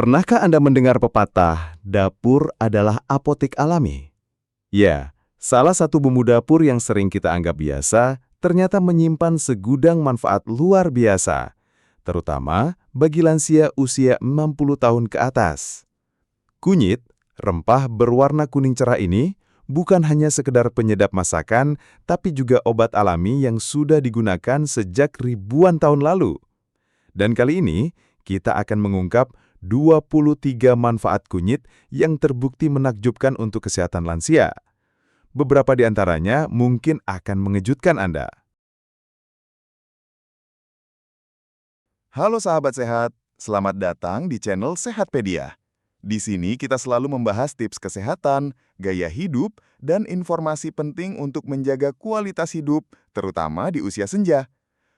Pernahkah Anda mendengar pepatah, dapur adalah apotek alami? Ya, salah satu bumbu dapur yang sering kita anggap biasa, ternyata menyimpan segudang manfaat luar biasa, terutama bagi lansia usia 60 tahun ke atas. Kunyit, rempah berwarna kuning cerah ini, bukan hanya sekedar penyedap masakan, tapi juga obat alami yang sudah digunakan sejak ribuan tahun lalu. Dan kali ini, kita akan mengungkap 23 manfaat kunyit yang terbukti menakjubkan untuk kesehatan lansia. Beberapa di antaranya mungkin akan mengejutkan Anda. Halo sahabat sehat, selamat datang di channel Sehatpedia. Di sini kita selalu membahas tips kesehatan, gaya hidup, dan informasi penting untuk menjaga kualitas hidup, terutama di usia senja.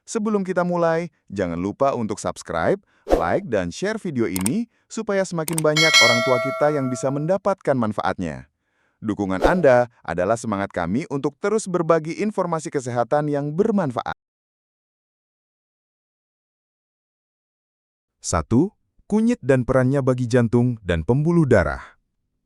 Sebelum kita mulai, jangan lupa untuk subscribe, like, dan share video ini supaya semakin banyak orang tua kita yang bisa mendapatkan manfaatnya. Dukungan Anda adalah semangat kami untuk terus berbagi informasi kesehatan yang bermanfaat. 1. Kunyit dan perannya bagi jantung dan pembuluh darah.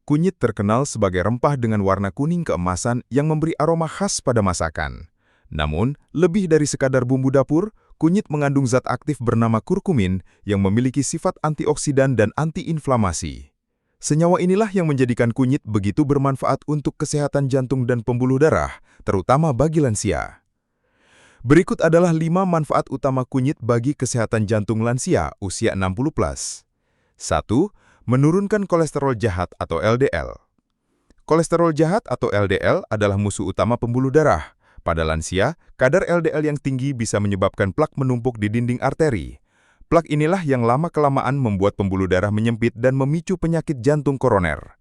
Kunyit terkenal sebagai rempah dengan warna kuning keemasan yang memberi aroma khas pada masakan. Namun, lebih dari sekadar bumbu dapur, kunyit mengandung zat aktif bernama kurkumin yang memiliki sifat antioksidan dan antiinflamasi. Senyawa inilah yang menjadikan kunyit begitu bermanfaat untuk kesehatan jantung dan pembuluh darah, terutama bagi lansia. Berikut adalah 5 manfaat utama kunyit bagi kesehatan jantung lansia usia 60+. 1. Menurunkan kolesterol jahat atau LDL. Kolesterol jahat atau LDL adalah musuh utama pembuluh darah. Pada lansia, kadar LDL yang tinggi bisa menyebabkan plak menumpuk di dinding arteri. Plak inilah yang lama-kelamaan membuat pembuluh darah menyempit dan memicu penyakit jantung koroner.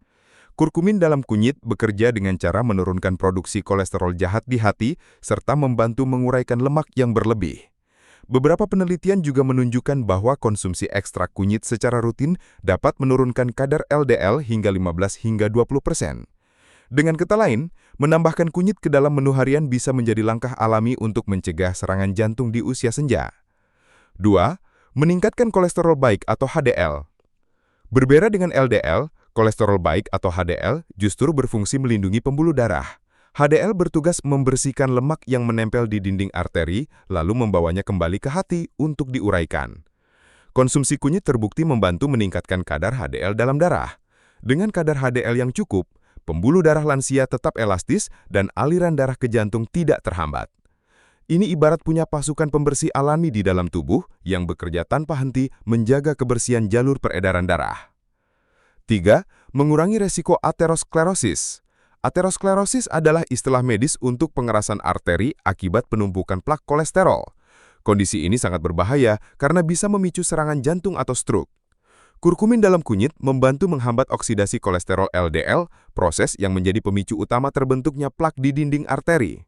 Kurkumin dalam kunyit bekerja dengan cara menurunkan produksi kolesterol jahat di hati serta membantu menguraikan lemak yang berlebih. Beberapa penelitian juga menunjukkan bahwa konsumsi ekstrak kunyit secara rutin dapat menurunkan kadar LDL hingga 15 hingga 20%. Dengan kata lain, menambahkan kunyit ke dalam menu harian bisa menjadi langkah alami untuk mencegah serangan jantung di usia senja. 2. Meningkatkan kolesterol baik atau HDL. Berbeda dengan LDL, kolesterol baik atau HDL justru berfungsi melindungi pembuluh darah. HDL bertugas membersihkan lemak yang menempel di dinding arteri, lalu membawanya kembali ke hati untuk diuraikan. Konsumsi kunyit terbukti membantu meningkatkan kadar HDL dalam darah. Dengan kadar HDL yang cukup, pembuluh darah lansia tetap elastis dan aliran darah ke jantung tidak terhambat. Ini ibarat punya pasukan pembersih alami di dalam tubuh yang bekerja tanpa henti menjaga kebersihan jalur peredaran darah. 3. Mengurangi resiko aterosklerosis. Aterosklerosis adalah istilah medis untuk pengerasan arteri akibat penumpukan plak kolesterol. Kondisi ini sangat berbahaya karena bisa memicu serangan jantung atau stroke. Kurkumin dalam kunyit membantu menghambat oksidasi kolesterol LDL, proses yang menjadi pemicu utama terbentuknya plak di dinding arteri.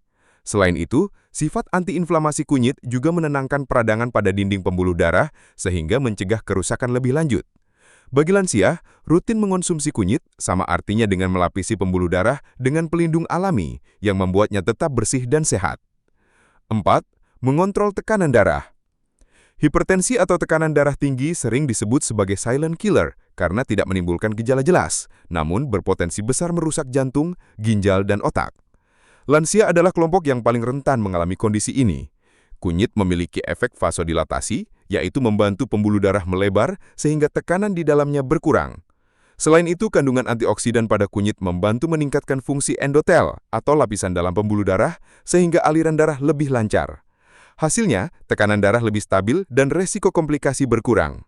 Selain itu, sifat antiinflamasi kunyit juga menenangkan peradangan pada dinding pembuluh darah sehingga mencegah kerusakan lebih lanjut. Bagi lansia, rutin mengonsumsi kunyit sama artinya dengan melapisi pembuluh darah dengan pelindung alami yang membuatnya tetap bersih dan sehat. 4. Mengontrol tekanan darah. Hipertensi atau tekanan darah tinggi sering disebut sebagai silent killer karena tidak menimbulkan gejala jelas, namun berpotensi besar merusak jantung, ginjal, dan otak. Lansia adalah kelompok yang paling rentan mengalami kondisi ini. Kunyit memiliki efek vasodilatasi, yaitu membantu pembuluh darah melebar sehingga tekanan di dalamnya berkurang. Selain itu, kandungan antioksidan pada kunyit membantu meningkatkan fungsi endotel atau lapisan dalam pembuluh darah sehingga aliran darah lebih lancar. Hasilnya, tekanan darah lebih stabil dan resiko komplikasi berkurang.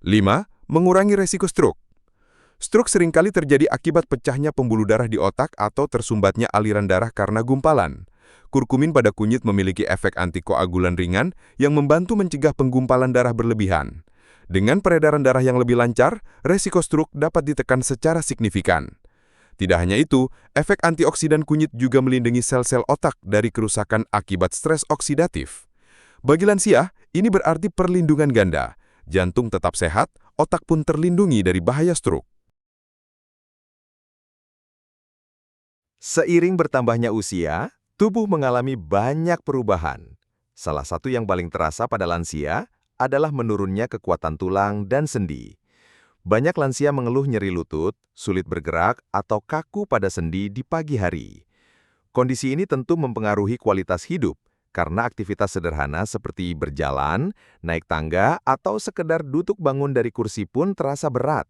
5. Mengurangi resiko stroke. Stroke seringkali terjadi akibat pecahnya pembuluh darah di otak atau tersumbatnya aliran darah karena gumpalan. Kurkumin pada kunyit memiliki efek antikoagulan ringan yang membantu mencegah penggumpalan darah berlebihan. Dengan peredaran darah yang lebih lancar, resiko stroke dapat ditekan secara signifikan. Tidak hanya itu, efek antioksidan kunyit juga melindungi sel-sel otak dari kerusakan akibat stres oksidatif. Bagi lansia, ini berarti perlindungan ganda. Jantung tetap sehat, otak pun terlindungi dari bahaya stroke. Seiring bertambahnya usia, tubuh mengalami banyak perubahan. Salah satu yang paling terasa pada lansia adalah menurunnya kekuatan tulang dan sendi. Banyak lansia mengeluh nyeri lutut, sulit bergerak, atau kaku pada sendi di pagi hari. Kondisi ini tentu mempengaruhi kualitas hidup, karena aktivitas sederhana seperti berjalan, naik tangga, atau sekedar duduk bangun dari kursi pun terasa berat.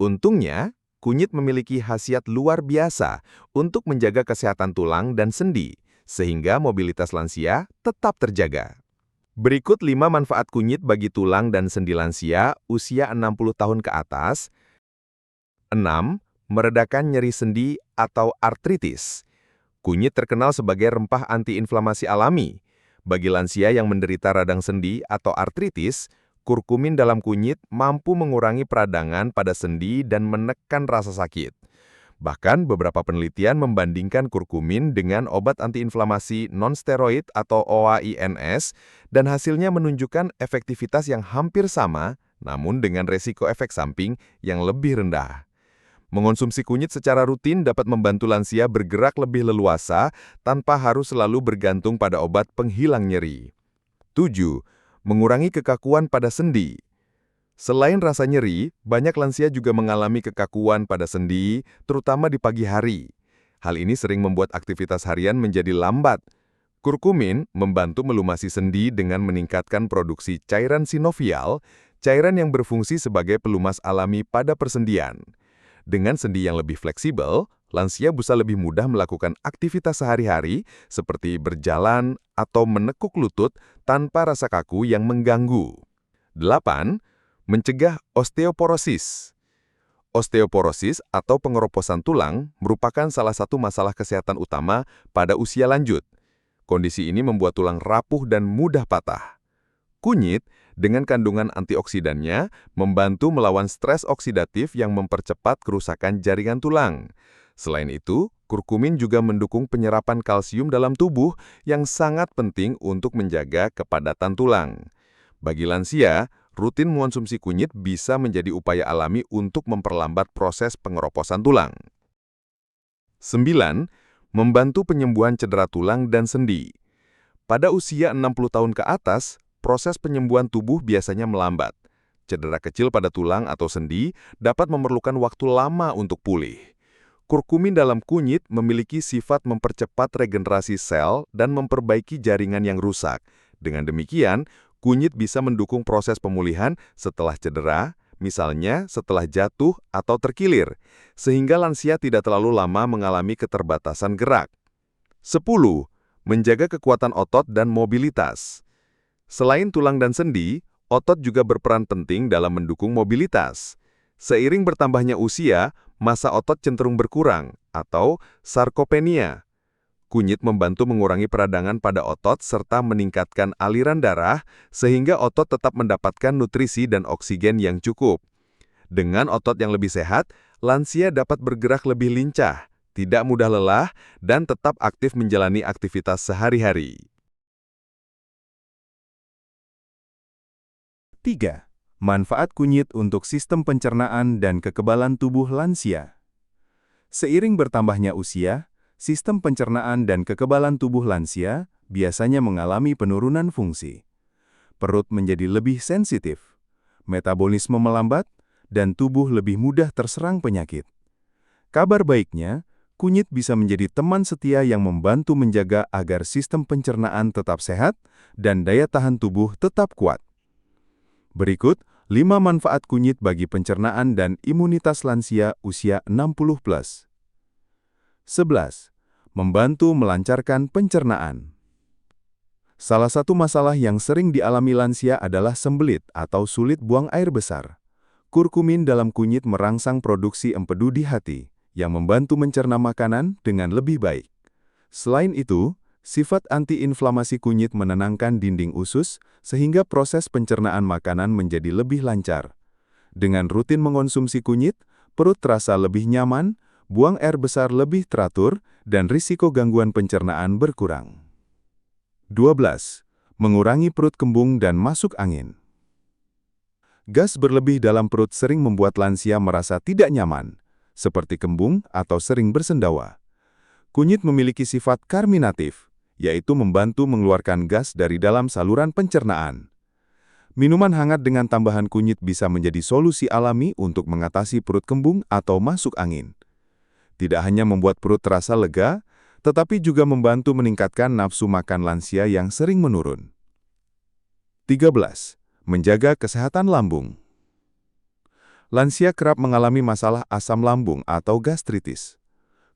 Untungnya, kunyit memiliki khasiat luar biasa untuk menjaga kesehatan tulang dan sendi, sehingga mobilitas lansia tetap terjaga. Berikut 5 manfaat kunyit bagi tulang dan sendi lansia usia 60 tahun ke atas. 6. Meredakan nyeri sendi atau artritis. Kunyit terkenal sebagai rempah antiinflamasi alami. Bagi lansia yang menderita radang sendi atau artritis, kurkumin dalam kunyit mampu mengurangi peradangan pada sendi dan menekan rasa sakit. Bahkan beberapa penelitian membandingkan kurkumin dengan obat antiinflamasi non-steroid atau OAINS dan hasilnya menunjukkan efektivitas yang hampir sama, namun dengan resiko efek samping yang lebih rendah. Mengonsumsi kunyit secara rutin dapat membantu lansia bergerak lebih leluasa tanpa harus selalu bergantung pada obat penghilang nyeri. 7. Mengurangi kekakuan pada sendi. Selain rasa nyeri, banyak lansia juga mengalami kekakuan pada sendi, terutama di pagi hari. Hal ini sering membuat aktivitas harian menjadi lambat. Kurkumin membantu melumasi sendi dengan meningkatkan produksi cairan sinovial, cairan yang berfungsi sebagai pelumas alami pada persendian. Dengan sendi yang lebih fleksibel, lansia bisa lebih mudah melakukan aktivitas sehari-hari seperti berjalan atau menekuk lutut tanpa rasa kaku yang mengganggu. 8. Mencegah osteoporosis. Osteoporosis atau pengeroposan tulang merupakan salah satu masalah kesehatan utama pada usia lanjut. Kondisi ini membuat tulang rapuh dan mudah patah. Kunyit, dengan kandungan antioksidannya, membantu melawan stres oksidatif yang mempercepat kerusakan jaringan tulang. Selain itu, kurkumin juga mendukung penyerapan kalsium dalam tubuh yang sangat penting untuk menjaga kepadatan tulang. Bagi lansia, rutin mengonsumsi kunyit bisa menjadi upaya alami untuk memperlambat proses pengeroposan tulang. 9. Membantu penyembuhan cedera tulang dan sendi. Pada usia 60 tahun ke atas, proses penyembuhan tubuh biasanya melambat. Cedera kecil pada tulang atau sendi dapat memerlukan waktu lama untuk pulih. Kurkumin dalam kunyit memiliki sifat mempercepat regenerasi sel dan memperbaiki jaringan yang rusak. Dengan demikian, kunyit bisa mendukung proses pemulihan setelah cedera, misalnya setelah jatuh atau terkilir, sehingga lansia tidak terlalu lama mengalami keterbatasan gerak. 10. Menjaga kekuatan otot dan mobilitas. Selain tulang dan sendi, otot juga berperan penting dalam mendukung mobilitas. Seiring bertambahnya usia, massa otot cenderung berkurang, atau sarkopenia. Kunyit membantu mengurangi peradangan pada otot serta meningkatkan aliran darah, sehingga otot tetap mendapatkan nutrisi dan oksigen yang cukup. Dengan otot yang lebih sehat, lansia dapat bergerak lebih lincah, tidak mudah lelah, dan tetap aktif menjalani aktivitas sehari-hari. 3. Manfaat kunyit untuk sistem pencernaan dan kekebalan tubuh lansia. Seiring bertambahnya usia, sistem pencernaan dan kekebalan tubuh lansia biasanya mengalami penurunan fungsi. Perut menjadi lebih sensitif, metabolisme melambat, dan tubuh lebih mudah terserang penyakit. Kabar baiknya, kunyit bisa menjadi teman setia yang membantu menjaga agar sistem pencernaan tetap sehat dan daya tahan tubuh tetap kuat. Berikut 5 manfaat kunyit bagi pencernaan dan imunitas lansia usia 60+. 11. Membantu melancarkan pencernaan. Salah satu masalah yang sering dialami lansia adalah sembelit atau sulit buang air besar. Kurkumin dalam kunyit merangsang produksi empedu di hati, yang membantu mencerna makanan dengan lebih baik. Selain itu, sifat antiinflamasi kunyit menenangkan dinding usus, sehingga proses pencernaan makanan menjadi lebih lancar. Dengan rutin mengonsumsi kunyit, perut terasa lebih nyaman, buang air besar lebih teratur, dan risiko gangguan pencernaan berkurang. 12. Mengurangi perut kembung dan masuk angin. Gas berlebih dalam perut sering membuat lansia merasa tidak nyaman, seperti kembung atau sering bersendawa. Kunyit memiliki sifat karminatif, yaitu membantu mengeluarkan gas dari dalam saluran pencernaan. Minuman hangat dengan tambahan kunyit bisa menjadi solusi alami untuk mengatasi perut kembung atau masuk angin. Tidak hanya membuat perut terasa lega, tetapi juga membantu meningkatkan nafsu makan lansia yang sering menurun. 13. Menjaga kesehatan lambung. Lansia kerap mengalami masalah asam lambung atau gastritis.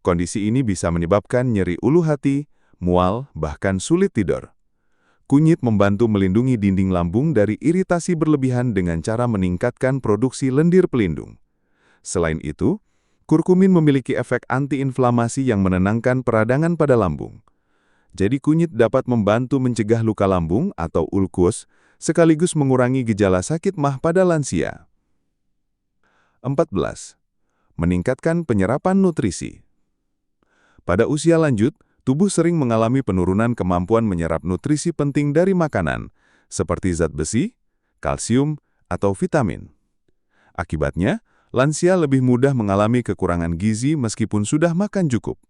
Kondisi ini bisa menyebabkan nyeri ulu hati, mual, bahkan sulit tidur. Kunyit membantu melindungi dinding lambung dari iritasi berlebihan dengan cara meningkatkan produksi lendir pelindung. Selain itu, kurkumin memiliki efek antiinflamasi yang menenangkan peradangan pada lambung. Jadi kunyit dapat membantu mencegah luka lambung atau ulkus, sekaligus mengurangi gejala sakit mah pada lansia. 14. Meningkatkan penyerapan nutrisi. Pada usia lanjut, tubuh sering mengalami penurunan kemampuan menyerap nutrisi penting dari makanan, seperti zat besi, kalsium, atau vitamin. Akibatnya, lansia lebih mudah mengalami kekurangan gizi meskipun sudah makan cukup.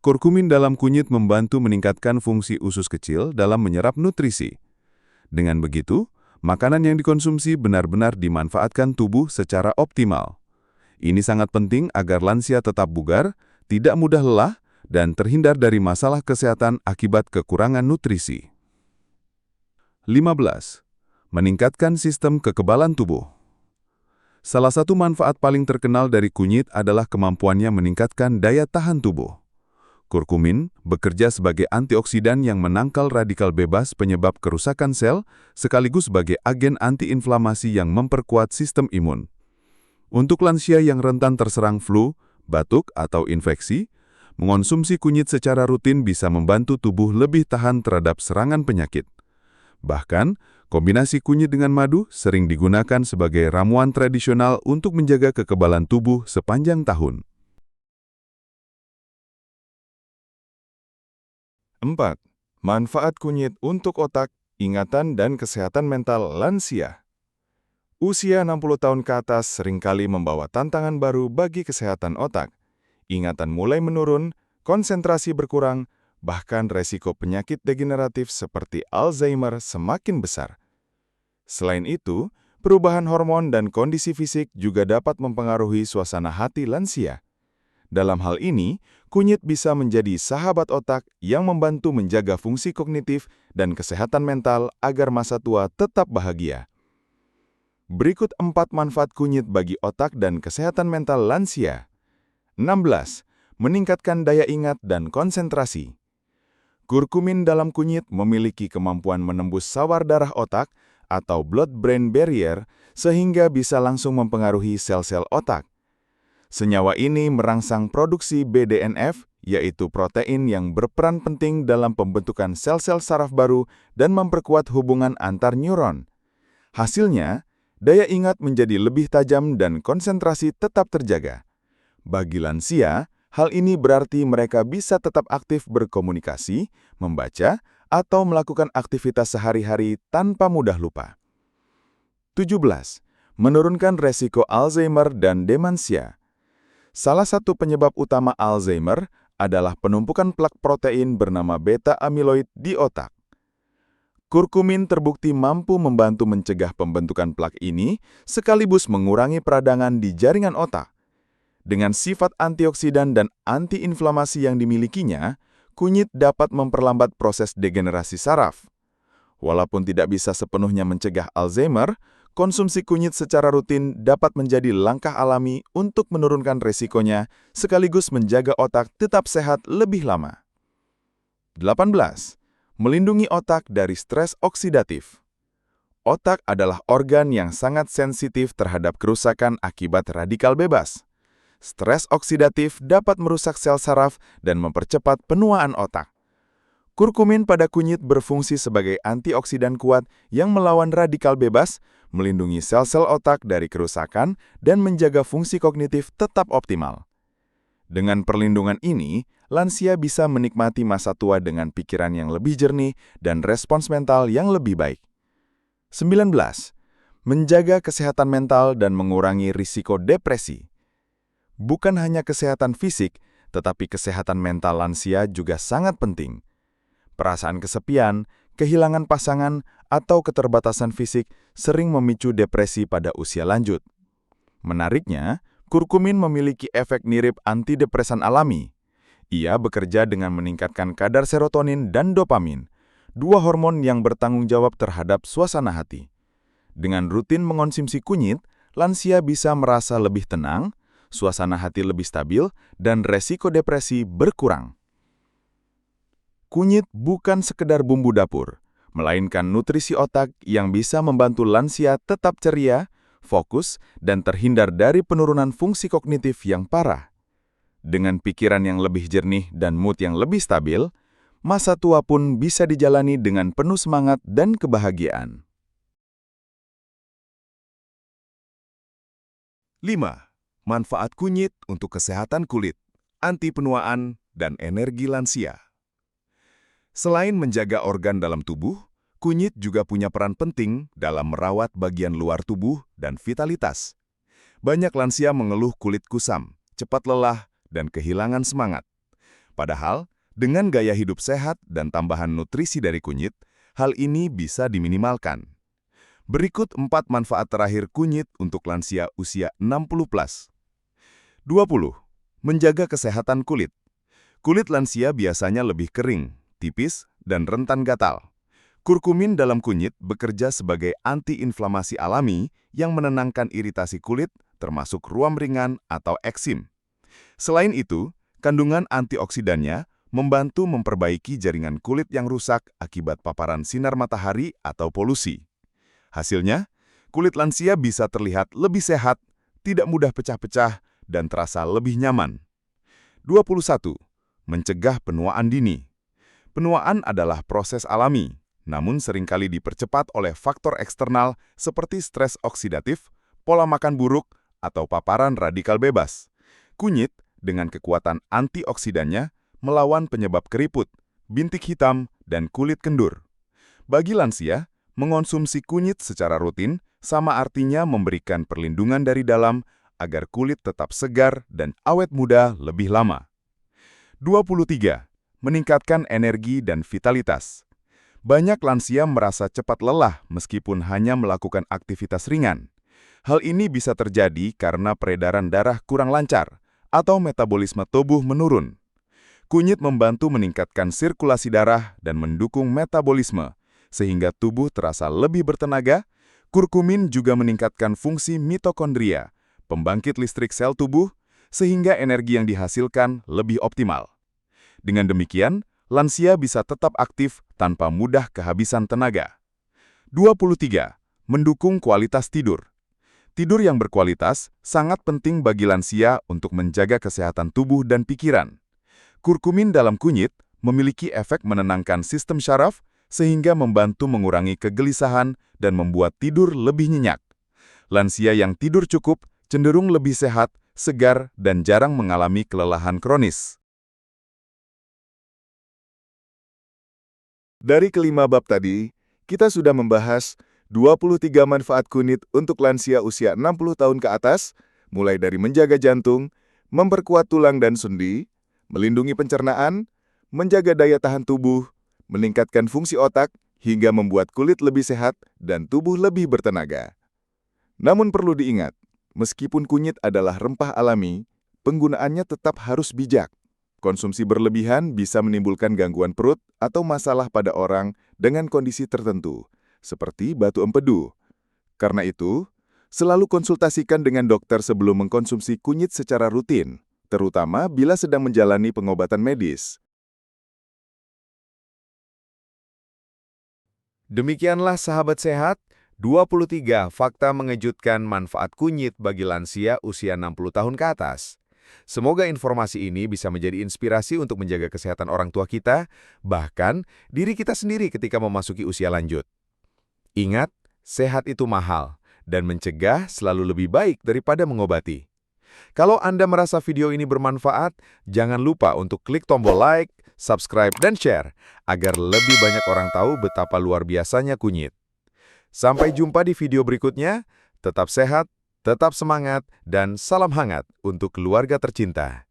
Kurkumin dalam kunyit membantu meningkatkan fungsi usus kecil dalam menyerap nutrisi. Dengan begitu, makanan yang dikonsumsi benar-benar dimanfaatkan tubuh secara optimal. Ini sangat penting agar lansia tetap bugar, tidak mudah lelah, dan terhindar dari masalah kesehatan akibat kekurangan nutrisi. 15. Meningkatkan sistem kekebalan tubuh. Salah satu manfaat paling terkenal dari kunyit adalah kemampuannya meningkatkan daya tahan tubuh. Kurkumin bekerja sebagai antioksidan yang menangkal radikal bebas penyebab kerusakan sel, sekaligus sebagai agen antiinflamasi yang memperkuat sistem imun. Untuk lansia yang rentan terserang flu, batuk, atau infeksi, mengonsumsi kunyit secara rutin bisa membantu tubuh lebih tahan terhadap serangan penyakit. Bahkan, kombinasi kunyit dengan madu sering digunakan sebagai ramuan tradisional untuk menjaga kekebalan tubuh sepanjang tahun. 4. Manfaat kunyit untuk otak, ingatan, dan kesehatan mental lansia. Usia 60 tahun ke atas seringkali membawa tantangan baru bagi kesehatan otak. Ingatan mulai menurun, konsentrasi berkurang, bahkan resiko penyakit degeneratif seperti Alzheimer semakin besar. Selain itu, perubahan hormon dan kondisi fisik juga dapat mempengaruhi suasana hati lansia. Dalam hal ini, kunyit bisa menjadi sahabat otak yang membantu menjaga fungsi kognitif dan kesehatan mental agar masa tua tetap bahagia. Berikut 4 manfaat kunyit bagi otak dan kesehatan mental lansia. 16. Meningkatkan daya ingat dan konsentrasi. Kurkumin dalam kunyit memiliki kemampuan menembus sawar darah otak atau blood-brain barrier sehingga bisa langsung mempengaruhi sel-sel otak. Senyawa ini merangsang produksi BDNF, yaitu protein yang berperan penting dalam pembentukan sel-sel saraf baru dan memperkuat hubungan antar neuron. Hasilnya, daya ingat menjadi lebih tajam dan konsentrasi tetap terjaga. Bagi lansia, hal ini berarti mereka bisa tetap aktif berkomunikasi, membaca, atau melakukan aktivitas sehari-hari tanpa mudah lupa. 17. Menurunkan resiko Alzheimer dan demensia. Salah satu penyebab utama Alzheimer adalah penumpukan plak protein bernama beta-amiloid di otak. Kurkumin terbukti mampu membantu mencegah pembentukan plak ini sekaligus mengurangi peradangan di jaringan otak. Dengan sifat antioksidan dan antiinflamasi yang dimilikinya, kunyit dapat memperlambat proses degenerasi saraf. Walaupun tidak bisa sepenuhnya mencegah Alzheimer, konsumsi kunyit secara rutin dapat menjadi langkah alami untuk menurunkan resikonya sekaligus menjaga otak tetap sehat lebih lama. 18. Melindungi otak dari stres oksidatif. Otak adalah organ yang sangat sensitif terhadap kerusakan akibat radikal bebas. Stres oksidatif dapat merusak sel saraf dan mempercepat penuaan otak. Kurkumin pada kunyit berfungsi sebagai antioksidan kuat yang melawan radikal bebas, melindungi sel-sel otak dari kerusakan, dan menjaga fungsi kognitif tetap optimal. Dengan perlindungan ini, lansia bisa menikmati masa tua dengan pikiran yang lebih jernih dan respons mental yang lebih baik. 19. Menjaga kesehatan mental dan mengurangi risiko depresi. Bukan hanya kesehatan fisik, tetapi kesehatan mental lansia juga sangat penting. Perasaan kesepian, kehilangan pasangan, atau keterbatasan fisik sering memicu depresi pada usia lanjut. Menariknya, kurkumin memiliki efek mirip antidepresan alami. Ia bekerja dengan meningkatkan kadar serotonin dan dopamin, dua hormon yang bertanggung jawab terhadap suasana hati. Dengan rutin mengonsumsi kunyit, lansia bisa merasa lebih tenang, suasana hati lebih stabil, dan resiko depresi berkurang. Kunyit bukan sekedar bumbu dapur, melainkan nutrisi otak yang bisa membantu lansia tetap ceria, fokus, dan terhindar dari penurunan fungsi kognitif yang parah. Dengan pikiran yang lebih jernih dan mood yang lebih stabil, masa tua pun bisa dijalani dengan penuh semangat dan kebahagiaan. 5. Manfaat kunyit untuk kesehatan kulit, anti penuaan, dan energi lansia. Selain menjaga organ dalam tubuh, kunyit juga punya peran penting dalam merawat bagian luar tubuh dan vitalitas. Banyak lansia mengeluh kulit kusam, cepat lelah, dan kehilangan semangat. Padahal, dengan gaya hidup sehat dan tambahan nutrisi dari kunyit, hal ini bisa diminimalkan. Berikut 4 manfaat terakhir kunyit untuk lansia usia 60+. 20. Menjaga kesehatan kulit. Kulit lansia biasanya lebih kering, tipis, dan rentan gatal. Kurkumin dalam kunyit bekerja sebagai antiinflamasi alami yang menenangkan iritasi kulit, termasuk ruam ringan atau eksim. Selain itu, kandungan antioksidannya membantu memperbaiki jaringan kulit yang rusak akibat paparan sinar matahari atau polusi. Hasilnya, kulit lansia bisa terlihat lebih sehat, tidak mudah pecah-pecah, dan terasa lebih nyaman. 21. Mencegah penuaan dini. Penuaan adalah proses alami, namun seringkali dipercepat oleh faktor eksternal seperti stres oksidatif, pola makan buruk, atau paparan radikal bebas. Kunyit, dengan kekuatan antioksidannya, melawan penyebab keriput, bintik hitam, dan kulit kendur. Bagi lansia, mengonsumsi kunyit secara rutin sama artinya memberikan perlindungan dari dalam agar kulit tetap segar dan awet muda lebih lama. 23. Meningkatkan energi dan vitalitas. Banyak lansia merasa cepat lelah meskipun hanya melakukan aktivitas ringan. Hal ini bisa terjadi karena peredaran darah kurang lancar atau metabolisme tubuh menurun. Kunyit membantu meningkatkan sirkulasi darah dan mendukung metabolisme, sehingga tubuh terasa lebih bertenaga. Kurkumin juga meningkatkan fungsi mitokondria, pembangkit listrik sel tubuh, sehingga energi yang dihasilkan lebih optimal. Dengan demikian, lansia bisa tetap aktif tanpa mudah kehabisan tenaga. 23. Mendukung kualitas tidur. Tidur yang berkualitas sangat penting bagi lansia untuk menjaga kesehatan tubuh dan pikiran. Kurkumin dalam kunyit memiliki efek menenangkan sistem syaraf, sehingga membantu mengurangi kegelisahan dan membuat tidur lebih nyenyak. Lansia yang tidur cukup cenderung lebih sehat, segar, dan jarang mengalami kelelahan kronis. Dari kelima bab tadi, kita sudah membahas 23 manfaat kunyit untuk lansia usia 60 tahun ke atas, mulai dari menjaga jantung, memperkuat tulang dan sendi, melindungi pencernaan, menjaga daya tahan tubuh, meningkatkan fungsi otak, hingga membuat kulit lebih sehat dan tubuh lebih bertenaga. Namun perlu diingat, meskipun kunyit adalah rempah alami, penggunaannya tetap harus bijak. Konsumsi berlebihan bisa menimbulkan gangguan perut atau masalah pada orang dengan kondisi tertentu, seperti batu empedu. Karena itu, selalu konsultasikan dengan dokter sebelum mengkonsumsi kunyit secara rutin, terutama bila sedang menjalani pengobatan medis. Demikianlah sahabat sehat, 23 fakta mengejutkan manfaat kunyit bagi lansia usia 60 tahun ke atas. Semoga informasi ini bisa menjadi inspirasi untuk menjaga kesehatan orang tua kita, bahkan diri kita sendiri ketika memasuki usia lanjut. Ingat, sehat itu mahal, dan mencegah selalu lebih baik daripada mengobati. Kalau Anda merasa video ini bermanfaat, jangan lupa untuk klik tombol like, subscribe, dan share, agar lebih banyak orang tahu betapa luar biasanya kunyit. Sampai jumpa di video berikutnya, tetap sehat, tetap semangat, dan salam hangat untuk keluarga tercinta.